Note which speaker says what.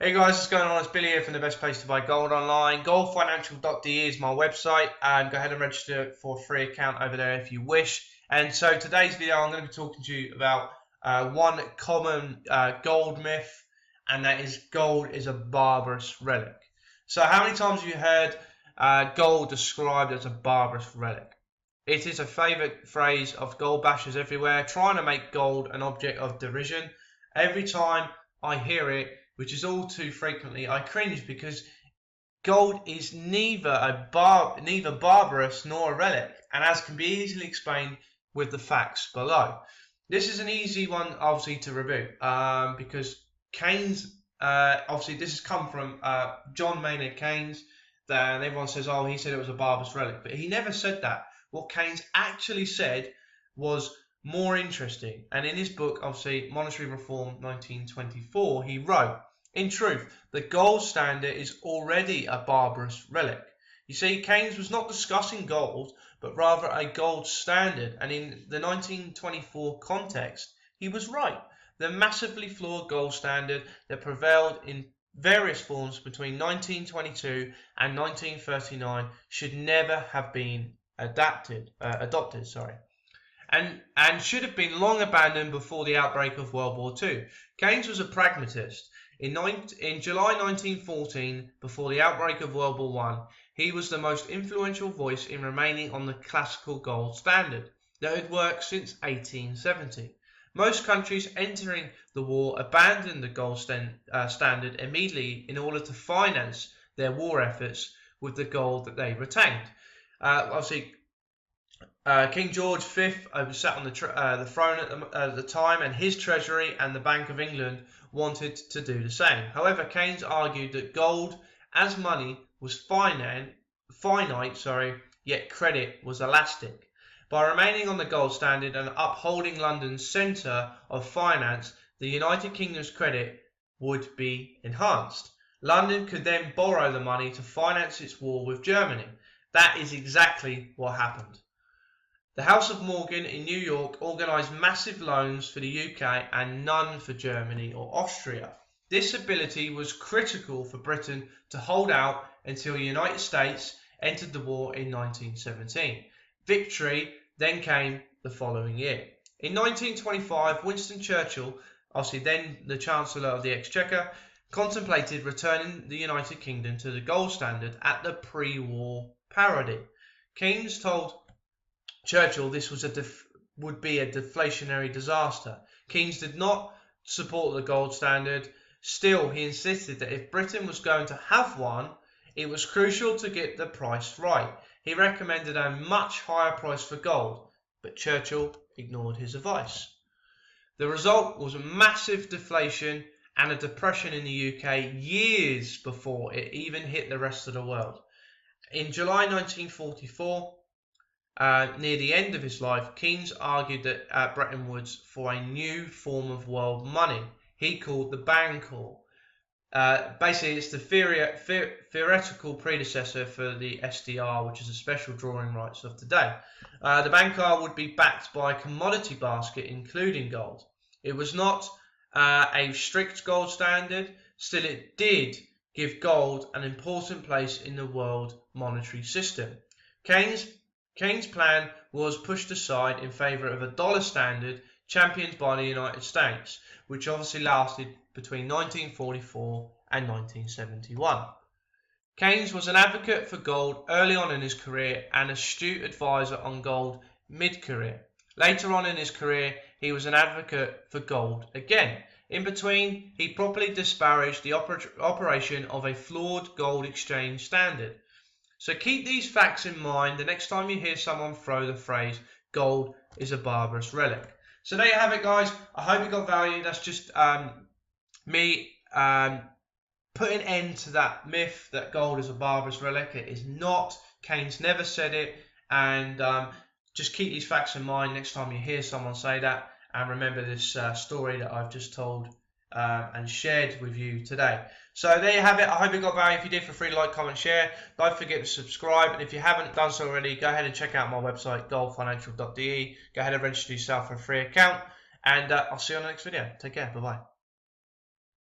Speaker 1: Hey guys, what's going on? It's Billy here from the best place to buy gold online. Goldfinancial.de is my website, and go ahead and register for a free account over there if you wish. And so today's video, I'm going to be talking to you about one common gold myth, and that is gold is a barbarous relic. So how many times have you heard gold described as a barbarous relic? It is a favourite phrase of gold bashers everywhere, trying to make gold an object of derision. Every time I hear it, which is all too frequently, I cringe because gold is neither barbarous nor a relic, and as can be easily explained with the facts below. This is an easy one, obviously, to rebut because Keynes, obviously, this has come from John Maynard Keynes. And everyone says, oh, he said it was a barbarous relic, but he never said that. What Keynes actually said was more interesting, and in his book, obviously, Monetary Reform 1924, he wrote, in truth, the gold standard is already a barbarous relic. You see, Keynes was not discussing gold, but rather a gold standard, and in the 1924 context, he was right. The massively flawed gold standard that prevailed in various forms between 1922 and 1939 should never have been adopted, and should have been long abandoned before the outbreak of World War II. Keynes was a pragmatist. In July 1914, before the outbreak of World War I, he was the most influential voice in remaining on the classical gold standard that had worked since 1870. Most countries entering the war abandoned the gold standard immediately in order to finance their war efforts with the gold that they retained. Obviously, King George V sat on the throne at the time, and his treasury and the Bank of England wanted to do the same. However, Keynes argued that gold as money was finite, yet credit was elastic. By remaining on the gold standard and upholding London's centre of finance, the United Kingdom's credit would be enhanced. London could then borrow the money to finance its war with Germany. That is exactly what happened. The House of Morgan in New York organised massive loans for the UK and none for Germany or Austria. This ability was critical for Britain to hold out until the United States entered the war in 1917. Victory then came the following year. In 1925, Winston Churchill, obviously then the Chancellor of the Exchequer, contemplated returning the United Kingdom to the gold standard at the pre-war parity. Keynes told Churchill this would be a deflationary disaster. Keynes did not support the gold standard. Still, he insisted that if Britain was going to have one, it was crucial to get the price right. He recommended a much higher price for gold, but Churchill ignored his advice. The result was a massive deflation and a depression in the UK years before it even hit the rest of the world. In July 1944, near the end of his life, Keynes argued that at Bretton Woods for a new form of world money he called the Bancor. Basically, it's the theoretical predecessor for the SDR, which is the special drawing rights of today. The Bancor would be backed by a commodity basket, including gold. It was not a strict gold standard, still it did give gold an important place in the world monetary system. Keynes' plan was pushed aside in favour of a dollar standard championed by the United States, which obviously lasted between 1944 and 1971. Keynes was an advocate for gold early on in his career and an astute advisor on gold mid-career. Later on in his career, he was an advocate for gold again. In between, he properly disparaged the operation of a flawed gold exchange standard. So keep these facts in mind the next time you hear someone throw the phrase, gold is a barbarous relic. So there you have it, guys. I hope you got value. That's just me putting an end to that myth that gold is a barbarous relic. It is not. Keynes never said it. And just keep these facts in mind next time you hear someone say that. And remember this story that I've just told and shared with you today. So there you have it. I hope you got value. If you did, feel free to like, comment, share. Don't forget to subscribe. And if you haven't done so already, go ahead and check out my website, goldfinancial.de. Go ahead and register yourself for a free account. And I'll see you on the next video. Take care. Bye-bye.